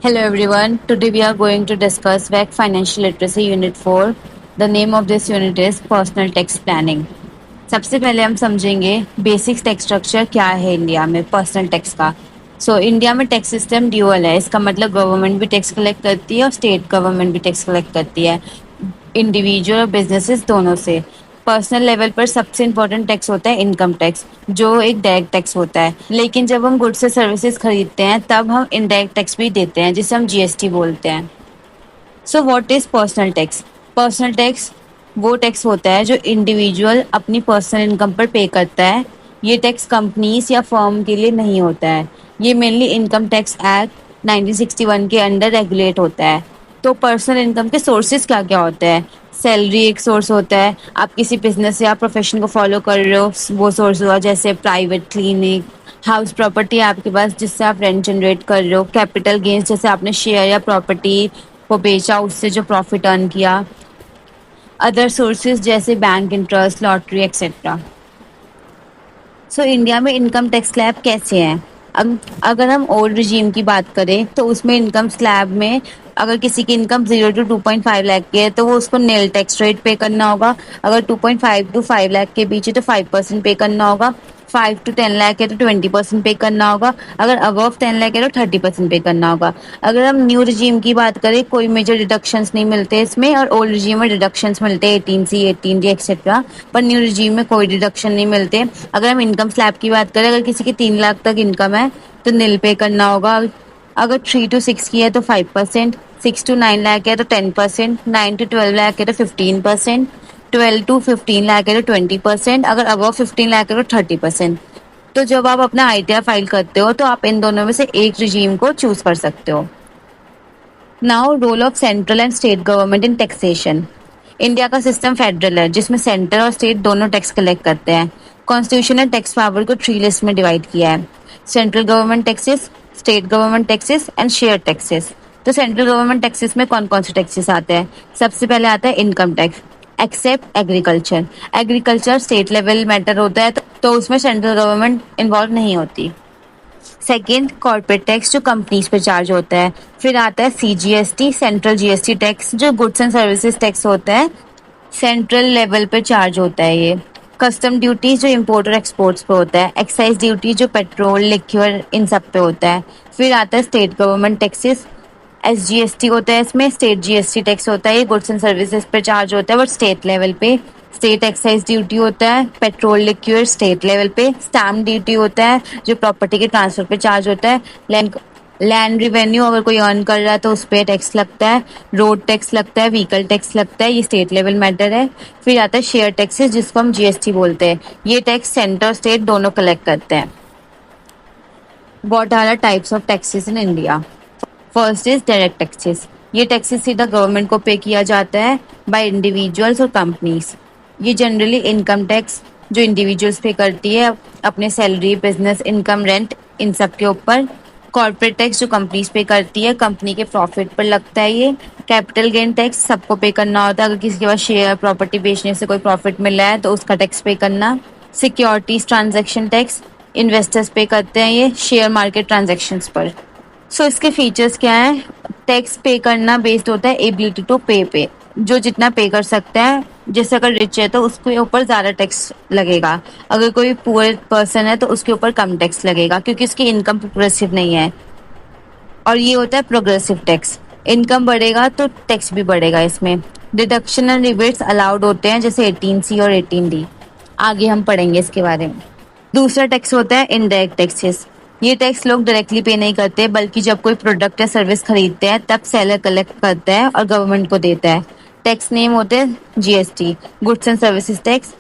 Hello everyone. Today we are going to discuss WEC Financial Literacy Unit 4. The name of this unit is Personal Tax Planning. सबसे पहले हम समझेंगे basic tax structure क्या है India में personal tax का। India में tax system dual है। इसका मतलब गवर्नमेंट भी टैक्स कलेक्ट करती है और स्टेट गवर्नमेंट भी टैक्स कलेक्ट करती है, इंडिविजुअल और बिजनेसेस दोनों से। पर्सनल लेवल पर सबसे इम्पोर्टेंट टैक्स होता है इनकम टैक्स, जो एक डायरेक्ट टैक्स होता है। लेकिन जब हम गुड्स से सर्विसेज खरीदते हैं तब हम इनडायरेक्ट टैक्स भी देते हैं, जिसे हम जीएसटी बोलते हैं। What is personal tax? Personal tax वो टैक्स होता है जो इंडिविजुअल अपनी पर्सनल इनकम पर पे करता है। ये टैक्स कंपनीज या फर्म के लिए नहीं होता है। ये मेनली इनकम टैक्स एक्ट 1961 के अंडर रेगुलेट होता है। तो पर्सनल इनकम के सोर्सेज क्या क्या होते हैं? सैलरी एक सोर्स होता है। आप किसी बिजनेस या प्रोफेशन को फॉलो कर रहे हो, वो सोर्स हुआ। जैसे प्राइवेट क्लिनिक, हाउस प्रॉपर्टी आपके पास जिससे आप रेंट जनरेट कर रहे हो। कैपिटल गेन्स, जैसे आपने शेयर या प्रॉपर्टी को बेचा, उससे जो प्रॉफिट अर्न किया। अदर सोर्सेज जैसे bank interest, lottery etcetera. India में इनकम टैक्स स्लैब कैसे हैं? अब अगर हम ओल्ड रिजीम की बात करें तो उसमें इनकम स्लैब में अगर किसी की इनकम 0 to 2.5 लाख की है तो वो उसको नील टैक्स रेट पे करना होगा। अगर 2.5 to 5 लाख के बीच है तो 5% पे करना होगा। 5 to 10 लाख है तो 20% पे करना होगा। अगर अबव 10 लाख है तो 30% पे करना होगा। अगर हम न्यू रिजीम की बात करें, कोई मेजर डिडक्शंस नहीं मिलते इसमें, और ओल्ड रिजीम में डिडक्शंस मिलते हैं 18C, 18D एक्सेट्रा, पर न्यू रिजीम में कोई डिडक्शन नहीं मिलते। अगर हम इनकम स्लैब की बात करें, अगर किसी की 3 लाख तक इनकम है तो नील पे करना होगा। अगर 3 to 6 की है तो 5%, 6 to 9 लाख है तो 10%, 9 to 12 लाख है तो 15%, 12 to 15 लाख है तो 20%, अगर अबव 15 लाख है तो 30%। तो जब आप अपना आईटीआर फाइल करते हो तो आप इन दोनों में से एक रिजीम को चूज कर सकते हो। Now role of central and state government in taxation. India का सिस्टम फेडरल है, जिसमें सेंटर और स्टेट दोनों टैक्स कलेक्ट करते हैं। कॉन्स्टिट्यूशन ने टैक्स पावर को 3 लिस्ट में डिवाइड किया है: central government taxes, state government taxes and share taxes. तो सेंट्रल गवर्नमेंट टैक्सेस में कौन कौन से टैक्सेस आते हैं? सबसे पहले आता है income tax, except agriculture. Agriculture state level matter होता है, तो उसमें सेंट्रल गवर्नमेंट इन्वॉल्व नहीं होती। सेकेंड, कॉर्पोरेट टैक्स, जो कंपनीज पे चार्ज होता है। फिर आता है सीजीएसटी, सेंट्रल जीएसटी टैक्स, जो गुड्स एंड सर्विसेज टैक्स होता है, सेंट्रल लेवल पे चार्ज होता है ये। कस्टम ड्यूटी, जो इम्पोर्ट और एक्सपोर्ट्स पे होता है। एक्साइज ड्यूटी, जो पेट्रोल, लिक्विड, इन सब पे होता है। फिर आता है स्टेट गवर्नमेंट टैक्सेस, एसजीएसटी होता है इसमें। स्टेट जीएसटी टैक्स होता है, ये गुड्स एंड सर्विसेज पे चार्ज होता है बट स्टेट लेवल पे। स्टेट एक्साइज ड्यूटी होता है, पेट्रोल, लिक्विड, स्टेट लेवल पे। स्टैम्प ड्यूटी होता है, जो प्रॉपर्टी के ट्रांसफर पे चार्ज होता है। लैंड रिवेन्यू, अगर कोई अर्न कर रहा है तो उस पर टैक्स लगता है। रोड टैक्स लगता है, व्हीकल टैक्स लगता है, ये स्टेट लेवल मैटर है। फिर आता है शेयर टैक्सेस, जिसको हम जीएसटी बोलते हैं। ये टैक्स सेंटर और स्टेट दोनों कलेक्ट करते हैं। What are the types of taxes in India? First is direct taxes. ये टैक्सेस सीधा गवर्नमेंट को पे किया जाता है बाय इंडिविजुअल्स और कंपनीज। ये जनरली इनकम टैक्स जो इंडिविजुअल्स पे करती है अपने सैलरी, बिजनेस इनकम, रेंट, इन सब के ऊपर। कॉर्पोरेट टैक्स जो कंपनीज पे करती है, कंपनी के प्रॉफिट पर लगता है ये। कैपिटल गेन टैक्स सबको पे करना होता है, अगर किसी के पास शेयर, प्रॉपर्टी बेचने से कोई प्रॉफिट मिल रहा है तो उसका टैक्स पे करना। सिक्योरिटीज ट्रांजेक्शन टैक्स इन्वेस्टर्स पे करते हैं ये शेयर मार्केट ट्रांजेक्शन्स पर। इसके फीचर्स क्या है? टैक्स पे करना बेस्ड होता है एबिलिटी टू पे, जो जितना पे कर सकता है। जैसे अगर रिच है तो उसके ऊपर ज्यादा टैक्स लगेगा, अगर कोई पुअर पर्सन है तो उसके ऊपर कम टैक्स लगेगा, क्योंकि उसकी इनकम प्रोग्रेसिव नहीं है। और ये होता है प्रोग्रेसिव टैक्स, इनकम बढ़ेगा तो टैक्स भी बढ़ेगा इसमें। डिडक्शन एंड रिबेट्स अलाउड होते हैं, जैसे 18C और 18D। आगे हम पढ़ेंगे इसके बारे में। दूसरा टैक्स होता है इनडायरेक्ट टैक्सेस। ये टैक्स लोग डायरेक्टली पे नहीं करते, बल्कि जब कोई प्रोडक्ट या सर्विस खरीदते हैं तब सेलर कलेक्ट करता है और गवर्नमेंट को देता है। टैक्स नेम होते हैं GST, goods and services tax.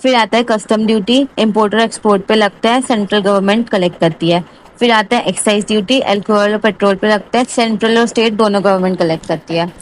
फिर आता है कस्टम ड्यूटी, इम्पोर्ट और एक्सपोर्ट पे लगता है, सेंट्रल गवर्नमेंट कलेक्ट करती है। फिर आता है एक्साइज ड्यूटी, अल्कोहल और पेट्रोल पे लगता है, सेंट्रल और स्टेट दोनों गवर्नमेंट कलेक्ट करती है।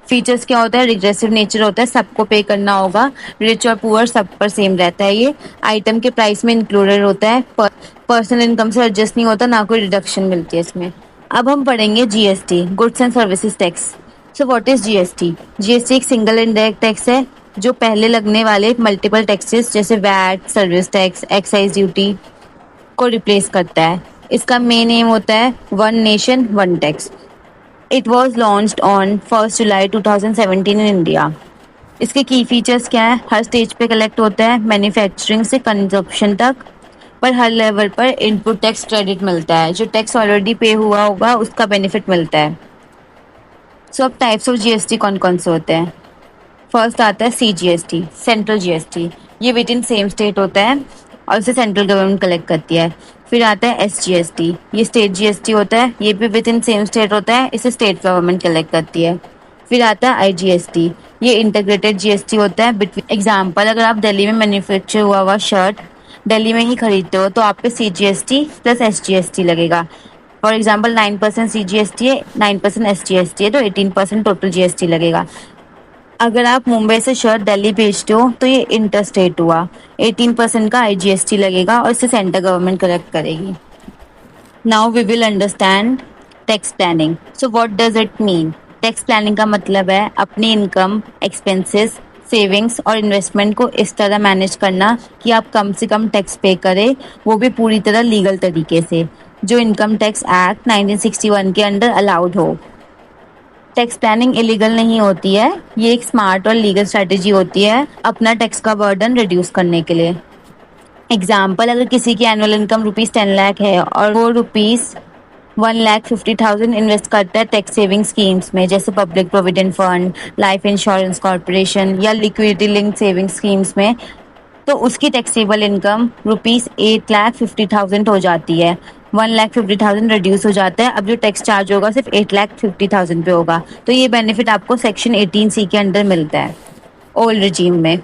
फीचर्स क्या होता है? रिग्रेसिव नेचर होता है, सबको पे करना होगा, रिच और पुअर सब पर सेम रहता है। ये आइटम के प्राइस में इंक्लूडेड होता है, पर्सनल इनकम से एडजस्ट नहीं होता, ना कोई रिडक्शन मिलती है इसमें। अब हम पढ़ेंगे GST, goods and services tax. What is GST? GST एक सिंगल इनडायरेक्ट टैक्स है जो पहले लगने वाले मल्टीपल टैक्सेस जैसे VAT, service tax, excise duty को रिप्लेस करता है। इसका मेन एम होता है one nation one tax. It was launched on 1 July 2017 in India. इसके की फीचर्स क्या है? हर स्टेज पे कलेक्ट होता है, मैन्युफैक्चरिंग से कंजप्शन तक, पर हर लेवल पर इनपुट टैक्स क्रेडिट मिलता है। जो टैक्स ऑलरेडी पे हुआ होगा उसका बेनिफिट मिलता है। सो अब टाइप्स ऑफ जीएसटी कौन कौन से होते हैं? फर्स्ट आता है CGST, सेंट्रल जीएसटी। ये विद इन सेम स्टेट होता है और इसे सेंट्रल गवर्नमेंट कलेक्ट करती है। फिर आता है SGST, ये स्टेट जीएसटी होता है, ये भी विद इन सेम स्टेट होता है, इसे स्टेट गवर्नमेंट कलेक्ट करती है। फिर आता है IGST, ये इंटीग्रेटेड जीएसटी होता है बिटवीन। एग्जाम्पल, अगर आप दिल्ली में मैन्युफैक्चर हुआ हुआ शर्ट दिल्ली में ही खरीदते हो तो आप पे CGST प्लस SGST लगेगा। फॉर एग्जाम्पल 9% CGST है, 9% SGST है, तो 18% टोटल GST लगेगा। अगर आप मुंबई से शर्ट दिल्ली भेजते हो तो ये इंटर स्टेट हुआ, 18% का IGST लगेगा और इसे सेंट्रल गवर्नमेंट कलेक्ट करेगी। Now we will understand tax planning. So what does it mean? Tax planning का मतलब है अपनी इनकम, एक्सपेंसेस, सेविंग्स और इन्वेस्टमेंट को इस तरह मैनेज करना कि आप कम से कम टैक्स पे करें, वो भी पूरी तरह लीगल तरीके से, जो इनकम टैक्स एक्ट 1961 के अंडर अलाउड हो। टैक्स प्लानिंग इलीगल नहीं होती है, ये एक स्मार्ट और लीगल स्ट्रेटेजी होती है अपना टैक्स का बर्डन रिड्यूस करने के लिए। एग्जाम्पल, अगर किसी की एनुअल इनकम ₹10 लाख है और वो ₹1,50,000 इन्वेस्ट करता है टैक्स सेविंग स्कीम्स में, जैसे public provident fund, life insurance corporation या लिक्विडिटी लिंक सेविंग स्कीम्स में, तो उसकी टैक्सेबल इनकम ₹8,50,000 हो जाती है। 1,50,000 रिड्यूस हो जाता है। अब जो टैक्स चार्ज होगा सिर्फ 8,50,000 पे होगा। तो ये बेनिफिट आपको सेक्शन 18C के अंडर मिलता है ओल्ड रिजीम में।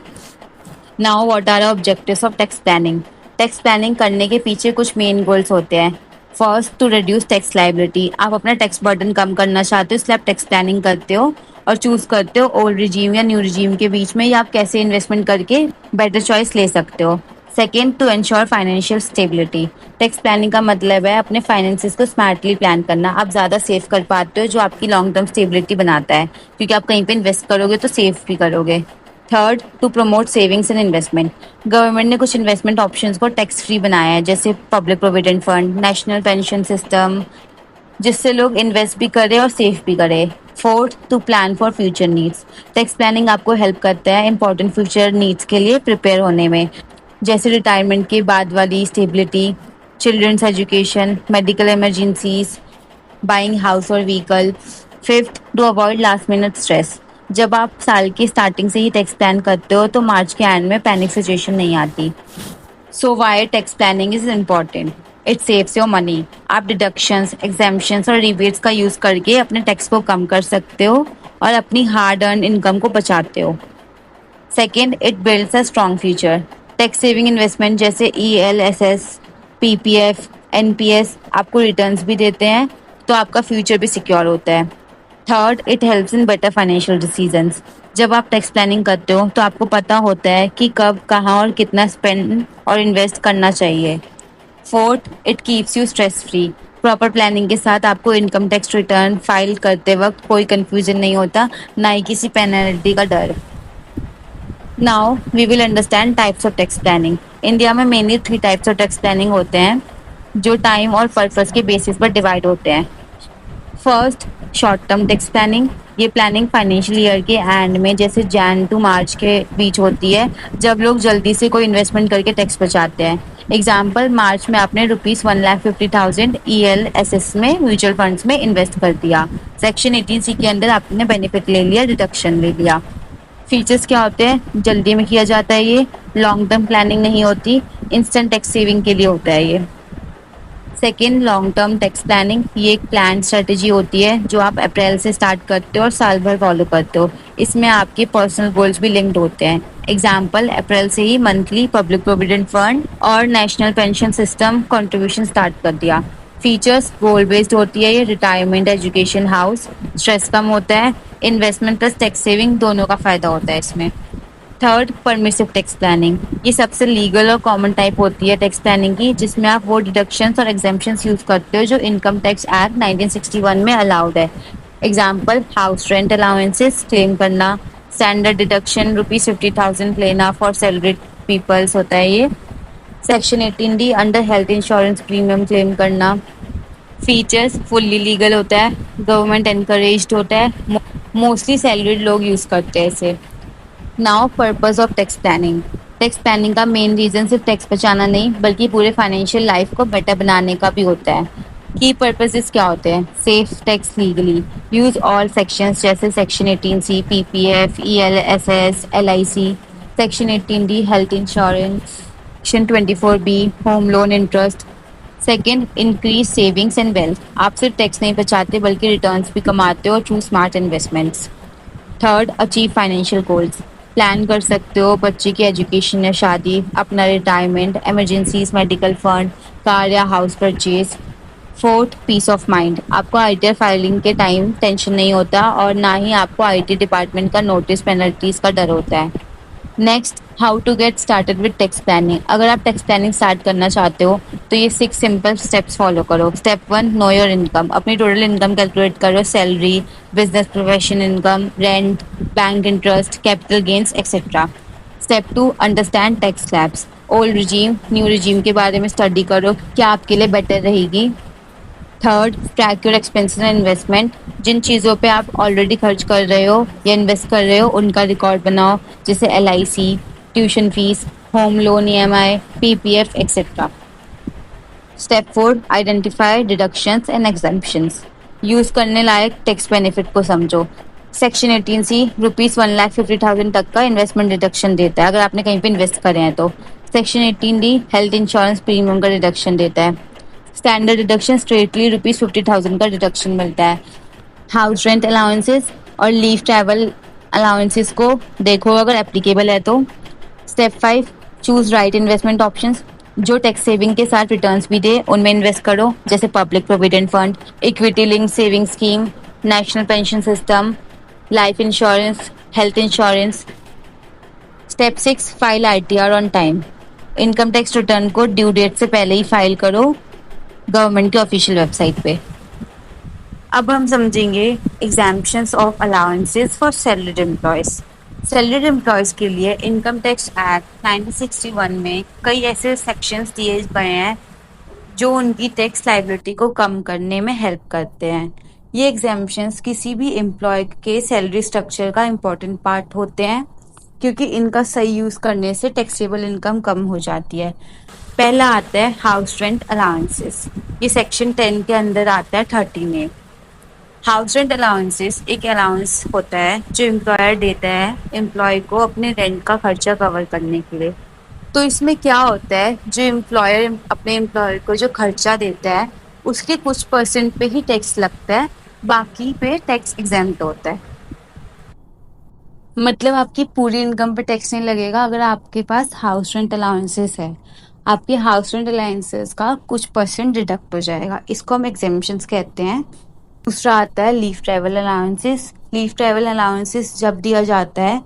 Now what are objectives of tax planning? Tax planning करने के पीछे कुछ मेन गोल्स होते हैं। First, to reduce tax liability. आप अपना टैक्स बर्डन कम करना चाहते हो, इसलिए आप टैक्स प्लानिंग करते हो और चूज करते हो ओल्ड रिजीम या न्यू रिजीम के बीच में, या आप कैसे इन्वेस्टमेंट करके बेटर चॉइस ले सकते हो। Second, to ensure financial stability. Tax planning का मतलब है अपने फाइनेंसिस को स्मार्टली प्लान करना। आप ज़्यादा सेव कर पाते हो, जो आपकी लॉन्ग टर्म स्टेबिलिटी बनाता है, क्योंकि आप कहीं पे इन्वेस्ट करोगे तो सेव भी करोगे। Third, to promote savings and investment. Government ने कुछ इन्वेस्टमेंट ऑप्शंस को टैक्स फ्री बनाया है, जैसे public provident fund, national pension system, जिससे लोग इन्वेस्ट भी करें और सेव भी करें। Fourth, to plan for future needs. Tax planning आपको हेल्प करता है इंपॉर्टेंट फ्यूचर नीड्स के लिए प्रिपेयर होने में, जैसे रिटायरमेंट के बाद वाली stability, children's education, medical emergencies, buying house और vehicle. Fifth, to avoid last minute stress. जब आप साल की स्टार्टिंग से ही टैक्स प्लान करते हो तो मार्च के एंड में पैनिक सिचुएशन नहीं आती। So why tax planning is important? It saves your money. आप डिडक्शंस, एग्जाम्पशंस और रिबेट्स का यूज करके अपने टैक्स को कम कर सकते हो और अपनी हार्ड अर्न इनकम को बचाते हो। Second, it builds a strong future. Tax saving investment जैसे ELSS, PPF, NPS आपको रिटर्न्स भी देते हैं, तो आपका फ्यूचर भी सिक्योर होता है। Third, it helps in better financial decisions. जब आप टैक्स प्लानिंग करते हो तो आपको पता होता है कि कब, कहाँ और कितना स्पेंड और इन्वेस्ट करना चाहिए। Fourth, it keeps you stress free. Proper planning के साथ आपको इनकम टैक्स रिटर्न फाइल करते वक्त कोई कंफ्यूजन नहीं होता, ना ही किसी पेनल्टी का डर। Now we will understand types of tax planning. India में mainly 3 types of tax planning होते हैं, जो टाइम और पर्पस के बेसिस पर डिवाइड होते हैं। First, short term tax planning. ये प्लानिंग फाइनेंशियल ईयर के एंड में, जैसे जैन टू मार्च के बीच होती है, जब लोग जल्दी से कोई इन्वेस्टमेंट करके टैक्स बचाते हैं। एग्जाम्पल, मार्च में आपने ₹1,50,000 ELSS में म्यूचुअल फंड्स में इन्वेस्ट कर दिया। सेक्शन 18C के अंदर आपने बेनिफिट ले लिया, डिडक्शन ले लिया। फीचर्स क्या होते हैं? जल्दी में किया जाता है, ये लॉन्ग टर्म प्लानिंग नहीं होती, इंस्टेंट टैक्स सेविंग के लिए होता है ये। Second, long term tax planning. ये एक प्लान स्ट्रेटेजी होती है जो आप अप्रैल से स्टार्ट करते हो और साल भर फॉलो करते हो। इसमें आपके पर्सनल गोल्स भी लिंक्ड होते हैं। एग्जाम्पल, अप्रैल से ही मंथली पब्लिक प्रोविडेंट फंड और national pension system contribution start कर दिया। फीचर्स, गोल बेस्ड होती है ये, रिटायरमेंट, एजुकेशन, हाउस, स्ट्रेस कम होता है, इन्वेस्टमेंट प्लस टैक्स सेविंग दोनों का फायदा होता है इसमें। Third, permissive tax planning. ये सबसे लीगल और कॉमन टाइप होती है टैक्स प्लानिंग की, जिसमें आप वो डिडक्शंस और एग्जेम्पशंस यूज करते हो जो इनकम टैक्स एक्ट 1961 में अलाउड है। Example, house rent allowances claim करना, स्टैंडर्ड डिडक्शन ₹50,000 लेना फॉर सैलरीड पीपल्स होता है ये। Section 18D under health insurance premium claim करना। फीचर्स फुल्ली लीगल होता है, गवर्नमेंट एनकरेज्ड होता है, मोस्टली सैलरीड लोग यूज करते हैं इसे। Now purpose of tax planning. Tax planning का मेन रीजन सिर्फ टैक्स बचाना नहीं बल्कि पूरे फाइनेंशियल लाइफ को बेटर बनाने का भी होता है। की पर्पसेस क्या होते हैं? Safe tax legally, use all sections जैसे section 18C, PPF, ELSS, LIC, section 18D health insurance, section 24B home loan interest. Second, increase savings and wealth. आप सिर्फ टैक्स नहीं बचाते बल्कि रिटर्न्स भी कमाते हो through smart investments. Third, achieve financial goals. Plan कर सकते हो बच्चे की एजुकेशन या शादी, अपना retirement, emergencies, medical fund, car या house purchase. Fourth, peace of mind. आपको आईटीआर फाइलिंग के टाइम टेंशन नहीं होता और ना ही आपको आईटी डिपार्टमेंट का नोटिस पेनल्टीज का डर होता है। Next, how to get started with tax planning. अगर आप टैक्स प्लानिंग स्टार्ट करना चाहते हो तो ये 6 सिंपल स्टेप्स फॉलो करो। Step 1, know your income. अपनी टोटल इनकम कैलकुलेट करो, salary, business profession income, rent, bank interest, capital gains etcetera. Step 2, understand tax slabs. Old regime, new regime के बारे में स्टडी करो, क्या आपके लिए बेटर रहेगी। Third, track your expenses and investment. जिन चीज़ों पे आप ऑलरेडी खर्च कर रहे हो या इन्वेस्ट कर रहे हो उनका रिकॉर्ड बनाओ, जैसे LIC, tuition fees, home loan EMI, PPF etcetera. Step 4, identify deductions and exemptions. Use करने लायक टैक्स बेनिफिट को समझो। सेक्शन 18C ₹1,50,000 तक का इन्वेस्टमेंट डिडक्शन देता है अगर आपने कहीं पे इन्वेस्ट करे हैं तो। Section 18D health insurance premium का डिडक्शन देता है। स्टैंडर्ड डिडक्शन स्ट्रेटली ₹50,000 का डिडक्शन मिलता है। हाउस रेंट अलाउंसेस और लीव ट्रैवल अलाउंसेस को देखो अगर एप्लीकेबल है तो। Step 5, choose right investment options. जो टैक्स सेविंग के साथ रिटर्न्स भी दे उनमें इन्वेस्ट करो, जैसे public provident fund, equity link saving scheme, national pension system, life insurance, health insurance. Step 6, file ITR on time. Income tax return को due date से पहले ही फाइल करो गवर्नमेंट के ऑफिशियल वेबसाइट पे। अब हम समझेंगे exemptions of allowances for salaried employees. Salaried employees के लिए इनकम टैक्स एक्ट 1961 में कई ऐसे सेक्शंस दिए गए हैं जो उनकी टैक्स लायबिलिटी को कम करने में हेल्प करते हैं। ये एग्जाम्पशंस किसी भी एम्प्लॉय के सैलरी स्ट्रक्चर का इम्पोर्टेंट पार्ट होते हैं क्योंकि इनका सही यूज करने से टैक्सेबल इनकम कम हो जाती है। पहला आता है हाउस रेंट अलाउंसेस। ये सेक्शन 10 के अंदर आता है 30 में। हाउस रेंट अलाउंसेस एक अलाउंस होता है जो एम्प्लॉयर देता है एम्प्लॉय को अपने रेंट का खर्चा कवर करने के लिए। तो इसमें क्या होता है, जो एम्प्लॉयर अपने एम्प्लॉयर को जो खर्चा देता है उसके कुछ परसेंट पे ही टैक्स लगता है, बाकी पे टैक्स एग्जेम्प्ट होता है। मतलब आपकी पूरी इनकम पे टैक्स नहीं लगेगा अगर आपके पास हाउस रेंट अलाउंसेस है। आपके हाउस रेंट अलाउंसेस का कुछ परसेंट डिडक्ट हो जाएगा, इसको हम एग्जेम्पशंस कहते हैं। दूसरा आता है leave travel allowances. Leave travel allowances जब दिया जाता है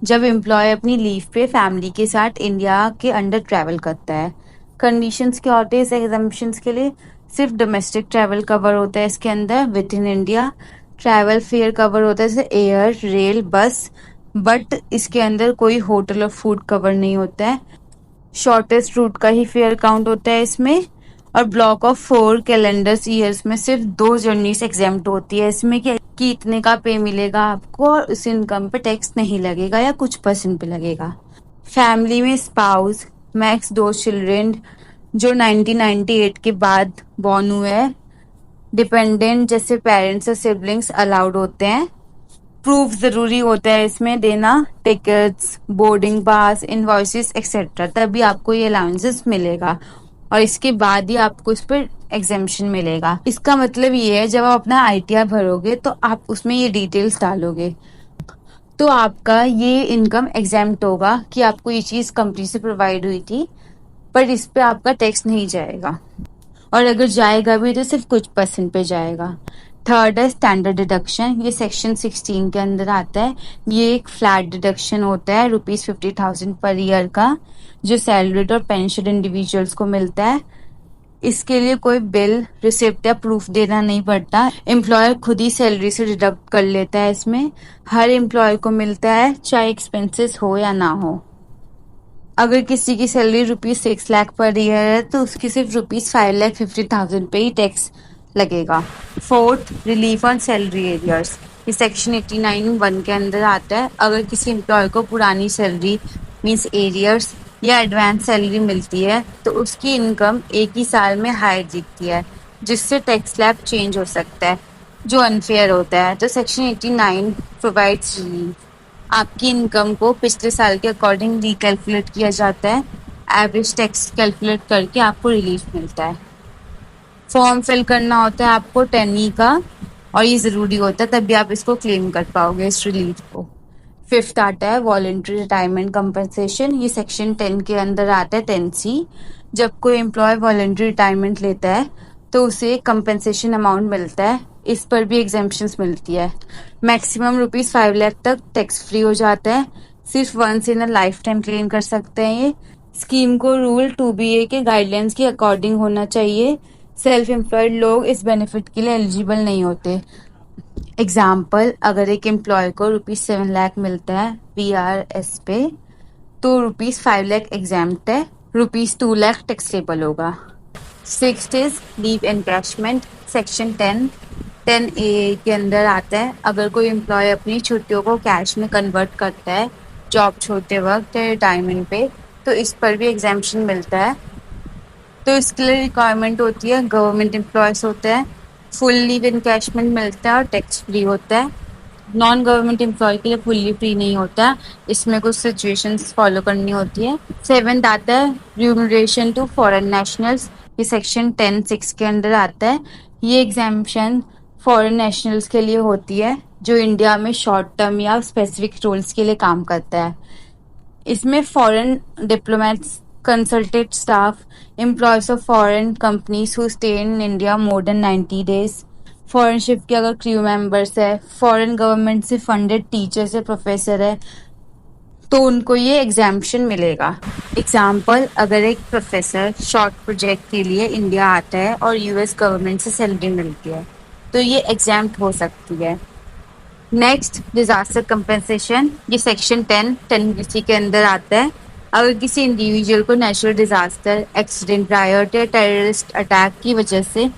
जब एम्प्लॉय अपनी लीव पे फैमिली के साथ इंडिया के अंडर ट्रैवल करता है। कंडीशंस क्या होते हैं इस एग्जाम्पशंस के लिए? सिर्फ डोमेस्टिक ट्रैवल कवर होता है इसके अंदर with in India. Travel fair cover होता है जैसे एयर, रेल, बस, बट इसके अंदर कोई होटल और फूड कवर नहीं होता है। शॉर्टेस्ट रूट का ही फेयर काउंट होता है इसमें। और ब्लॉक ऑफ 4 कैलेंडर्स ईयर्स में सिर्फ 2 जर्नीज एग्जेम्प्ट होती है इसमें कि इतने का पे मिलेगा आपको और उस इनकम पे टैक्स नहीं लगेगा या कुछ परसेंट पे लगेगा। फैमिली में स्पाउस, मैक्स 2 चिल्ड्रेन जो 1998 के बाद बॉर्न हुए हैं, डिपेंडेंट जैसे पेरेंट्स और सिबलिंग्स अलाउड होते हैं। प्रूफ जरूरी होता है इसमें देना, tickets, boarding pass, invoices etcetera, तभी आपको ये अलाउंसेस मिलेगा और इसके बाद ही आपको इस पर एग्जेम्पशन मिलेगा। इसका मतलब ये है जब आप अपना आईटीआर भरोगे तो आप उसमें ये डिटेल्स डालोगे तो आपका ये इनकम एग्जेम्प्ट होगा कि आपको ये चीज कंपनी से प्रोवाइड हुई थी, पर इस पे आपका टैक्स नहीं जाएगा और अगर जाएगा भी तो सिर्फ कुछ परसेंट पे जाएगा। थर्ड है स्टैंडर्ड डिडक्शन। ये सेक्शन 16 के अंदर आता है। ये एक फ्लैट डिडक्शन होता है ₹50,000 पर ईयर का जो सैलरीड और पेंशन इंडिविजुअल्स को मिलता है। इसके लिए कोई बिल, रिसिप्ट या प्रूफ देना नहीं पड़ता, एम्प्लॉयर खुद ही सैलरी से डिडक्ट कर लेता है। इसमें हर एम्प्लॉय को मिलता है चाहे एक्सपेंसेस हो या ना हो। अगर किसी की सैलरी ₹6 लाख पर ईयर है तो उसकी सिर्फ ₹5,50,000 पे ही टैक्स लगेगा। Fourth, relief on salary arrears, ये सेक्शन 89(1) के अंदर आता है। अगर किसी एम्प्लॉय को पुरानी सैलरी मीन्स एरियर्स या एडवांस सैलरी मिलती है तो उसकी इनकम एक ही साल में हायर दिखती है, जिससे टैक्स स्लैब चेंज हो सकता है, जो अनफेयर होता है। तो सेक्शन 89 प्रोवाइड्स रिलीफ। आपकी इनकम को पिछले साल के अकॉर्डिंग रिकैलकुलेट किया जाता है। एवरेज टैक्स कैलकुलेट करके आपको रिलीफ मिलता है। फॉर्म फिल करना होता है आपको 10E का, और ये ज़रूरी होता है, तभी आप इसको क्लेम कर पाओगे इस रिलीफ को। फिफ्थ आता है वॉलंटरी रिटायरमेंट कंपनसेशन, ये सेक्शन 10 के अंदर आता है 10C। जब कोई एम्प्लॉय वॉलंटरी रिटायरमेंट लेता है तो उसे कंपनसेशन अमाउंट मिलता है। इस पर भी एग्जेम्पशंस मिलती है। मैक्सिमम ₹5 लाख तक टैक्स फ्री हो जाता है। सिर्फ once in a lifetime claim कर सकते हैं ये। स्कीम को रूल 2BA के गाइडलाइंस के अकॉर्डिंग होना चाहिए। सेल्फ एम्प्लॉयड लोग इस बेनिफिट के लिए एलिजिबल नहीं होते। एग्जाम्पल, अगर एक एम्प्लॉय को ₹7 लाख मिलता है VRS पे तो ₹5 लाख एग्जाम्प्ट है, ₹2 लाख टैक्सेबल होगा। Sixth is leave encashment, section 10A के अंदर आता है। अगर कोई एम्प्लॉय अपनी छुट्टियों को कैश में कन्वर्ट करता है जॉब छोड़ते वक्त या रिटायरमेंट पे, तो इस पर भी एग्जाम्पशन मिलता है। तो इसके लिए रिक्वायरमेंट होती है, गवर्नमेंट एम्प्लॉयज होता है, फुल लीव इनकैशमेंट मिलता है और टैक्स फ्री होता है। नॉन गवर्नमेंट एम्प्लॉय के लिए फुल्ली फ्री नहीं होता, इसमें कुछ सिचुएशंस फॉलो करनी होती है। सेवेंथ आता है रिम्यूनरेशन टू फॉरेन नेशनल्स, ये सेक्शन 10(6) के अंदर आता है। ये एग्जाम्पशन फॉरेन नेशनल्स के लिए होती है जो इंडिया में शॉर्ट टर्म या स्पेसिफिक रोल्स के लिए काम करता है। इसमें foreign diplomats, consultant staff, employees of foreign companies who stay in India more than 90 days, foreign ship के अगर क्रू मेंबर्स है, फॉरेन गवर्नमेंट से फंडेड टीचर्स या प्रोफेसर है, तो उनको ये एग्जाम्पशन मिलेगा। एग्जाम्पल, अगर एक प्रोफेसर शॉर्ट प्रोजेक्ट के लिए इंडिया आता है और US गवर्नमेंट से सैलरी मिलती है तो ये एग्जाम्प्ट हो सकती है। नेक्स्ट, डिजास्टर कंपनसेशन, ये सेक्शन 10(10)BC के अंदर आता है। अगर किसी इंडिविजुअल को नेचुरल डिजास्टर, एक्सीडेंट, रायट या टेररिस्ट अटैक की वजह से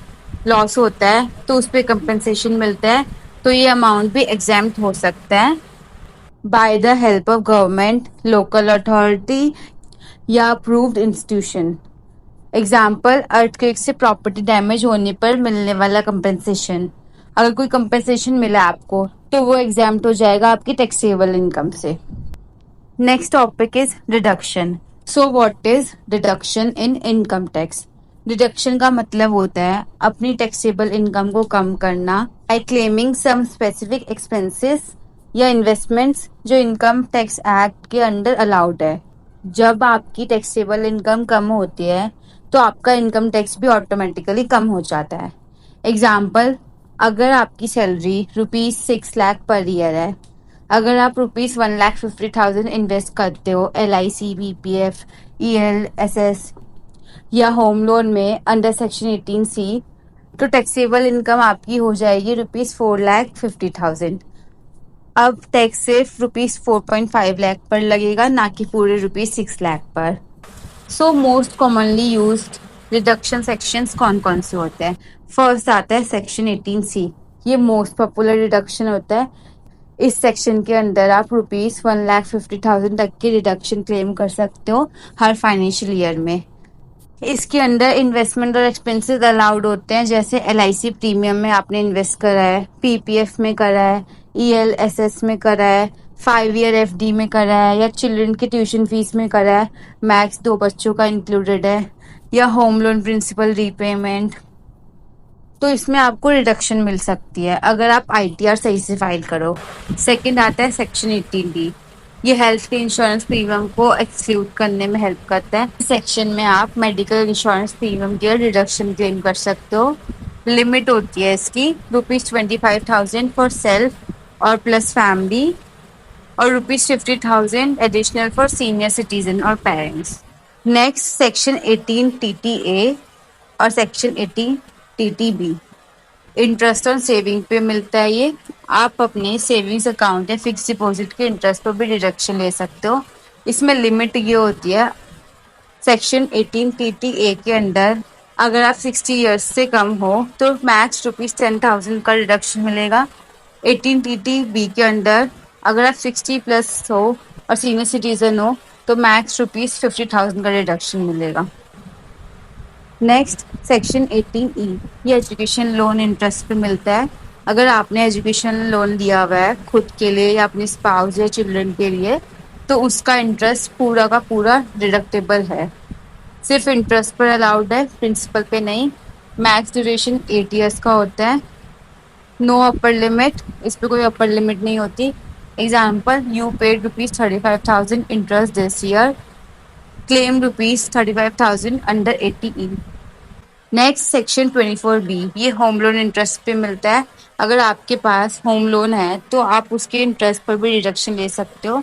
लॉस होता है तो उस पर कंपनसेशन मिलता है, तो ये अमाउंट भी एग्जाम्प्ट हो सकता है bye the help of government, local authority या अप्रूव्ड इंस्टीट्यूशन। एग्जाम्पल, अर्थक्वेक से प्रॉपर्टी डैमेज होने पर मिलने वाला कंपनसेशन। अगर कोई कंपनसेशन मिला आपको तो वो एग्जाम्प्ट हो जाएगा आपकी टैक्सेबल इनकम से। Next topic is deduction. So what is deduction in income tax? Deduction का मतलब होता है अपनी टैक्सेबल इनकम को कम करना by claiming some specific expenses या इन्वेस्टमेंट्स जो इनकम टैक्स एक्ट के अंडर अलाउड है। जब आपकी टैक्सेबल इनकम कम होती है तो आपका इनकम टैक्स भी ऑटोमेटिकली कम हो जाता है। एग्जाम्पल, अगर आपकी सैलरी ₹6 लाख पर ईयर है, अगर आप ₹1,50,000 इन्वेस्ट करते हो LIC, BPF, ELSS या होम लोन में अंडर सेक्शन 18C, तो टैक्सेबल इनकम आपकी हो जाएगी ₹4,50,000। अब टैक्स सिर्फ ₹4.5 लाख पर लगेगा, ना कि पूरे ₹6 लाख पर। So most commonly used reduction sections कौन कौन से होते हैं? फर्स्ट आता है सेक्शन 18C, ये मोस्ट पॉपुलर रिडक्शन होता है। इस सेक्शन के अंदर आप ₹1,50,000 तक की रिडक्शन क्लेम कर सकते हो हर फाइनेंशियल ईयर में। इसके अंदर इन्वेस्टमेंट और एक्सपेंसेस अलाउड होते हैं, जैसे LIC प्रीमियम में आपने इन्वेस्ट करा है, PPF में करा है, ELSS में करा है, 5 ईयर FD में करा है, या चिल्ड्रन की ट्यूशन फीस में करा है, मैक्स 2 बच्चों का इंक्लूडेड है, या होम लोन प्रिंसिपल रीपेमेंट, तो इसमें आपको रिडक्शन मिल सकती है अगर आप ITR सही से फाइल करो। सेकंड आता है सेक्शन 18D, ये हेल्थ के इंश्योरेंस प्रीमियम को एक्सक्लूड करने में हेल्प करता है। इस सेक्शन में आप मेडिकल इंश्योरेंस प्रीमियम की रिडक्शन क्लेम कर सकते हो। लिमिट होती है इसकी ₹25,000 फॉर सेल्फ और प्लस फैमिली, और ₹50,000 एडिशनल फॉर सीनियर सिटीजन और पेरेंट्स। नेक्स्ट, सेक्शन 18TTA और section 18TTB, interest on saving पे मिलता है। ये आप अपने सेविंग्स अकाउंट या फिक्स डिपॉजिट के इंटरेस्ट पर भी डिडक्शन ले सकते हो। इसमें लिमिट ये होती है, सेक्शन 18TTA के अंडर अगर आप 60 ईयर्स से कम हो तो मैक्स ₹10,000 का रिडक्शन मिलेगा। 18TTB के अंडर अगर आप 60+ हो और सीनियर सिटीजन हो तो मैक्स ₹50,000 का रिडक्शन मिलेगा। नेक्स्ट सेक्शन 18E, ये एजुकेशन लोन इंटरेस्ट पे मिलता है। अगर आपने एजुकेशन लोन लिया हुआ है खुद के लिए या अपने स्पाउस या चिल्ड्रन के लिए तो उसका इंटरेस्ट पूरा का पूरा डिडक्टेबल है। सिर्फ इंटरेस्ट पर अलाउड है, प्रिंसिपल पे नहीं। मैक्स ड्यूरेशन 8 ईयर्स का होता है। नो अपर लिमिट, इस पे कोई अपर लिमिट नहीं होती। Example, you paid ₹35,000 interest this year, claim ₹35,000 under 80E। Next section 24B, ये होम लोन इंटरेस्ट पे मिलता है। अगर आपके पास होम लोन है तो आप उसके इंटरेस्ट पर भी डिडक्शन ले सकते हो।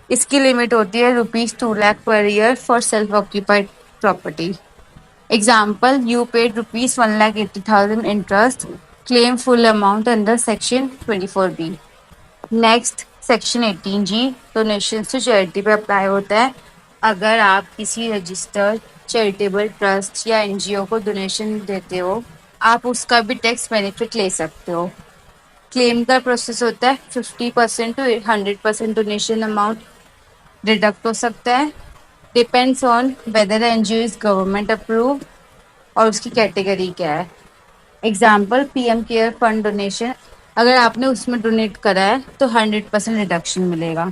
इसकी लिमिट होती है ₹2 lakh per year for self occupied property. Example, you paid ₹1,80,000 interest, claim full amount under section 24B। Next section 18G, donation to charity पे अप्लाई होता है। अगर आप किसी रजिस्टर्ड चैरिटेबल ट्रस्ट या NGO को डोनेशन देते हो आप उसका भी टैक्स बेनिफिट ले सकते हो। क्लेम का प्रोसेस होता है 50% to 100% डोनेशन अमाउंट डिडक्ट हो सकता है। Depends on whether NGO is government approved और उसकी कैटेगरी क्या है। Example, PM care fund donation, अगर आपने उसमें डोनेट करा है तो 100% रिडक्शन मिलेगा।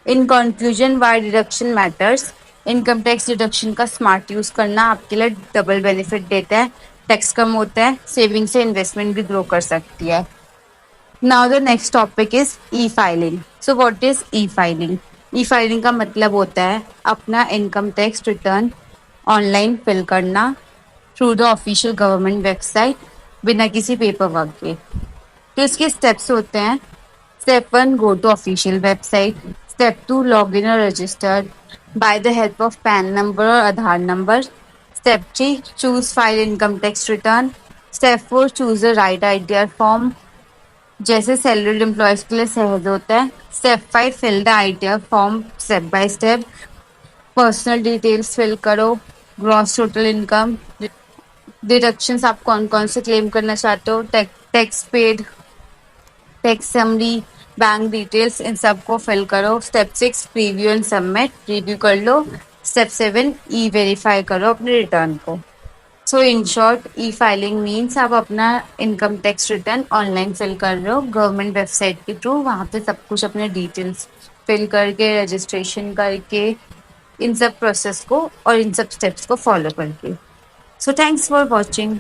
In conclusion, why deduction matters, income tax deduction का स्मार्ट यूज करना आपके लिए डबल बेनिफिट देता है। टैक्स कम होता है, सेविंग से इन्वेस्टमेंट भी ग्रो कर सकती है। Now the next topic is e filing. So what is e filing? E filing का मतलब होता है अपना income tax return online fill करना through the official government website बिना किसी पेपर वर्क के। तो इसके स्टेप्स होते हैं। Step 1, go to official website. Step 2, log in और register by the help of PAN number और Aadhaar number. Step 3, choose file income tax return. Step 4, choose the right ITR form, जैसे salaried employees के लिए सहज होता है। Step 5, fill the ITR form step by step. Personal details fill करो, gross total income, deductions आप कौन कौन से क्लेम करना चाहते हो, tax paid, tax summary, bank details, इन सबको फिल करो। Step 6, preview and submit, review कर लो। स्टेप 7, ई वेरीफाई करो अपने रिटर्न को। So in short, e filing means आप अपना income tax return online fill कर रहे हो गवर्नमेंट वेबसाइट के थ्रू। वहाँ पे सब कुछ अपने डिटेल्स फिल करके, रजिस्ट्रेशन करके, इन सब प्रोसेस को और इन सब स्टेप्स को फॉलो करके। So thanks for watching.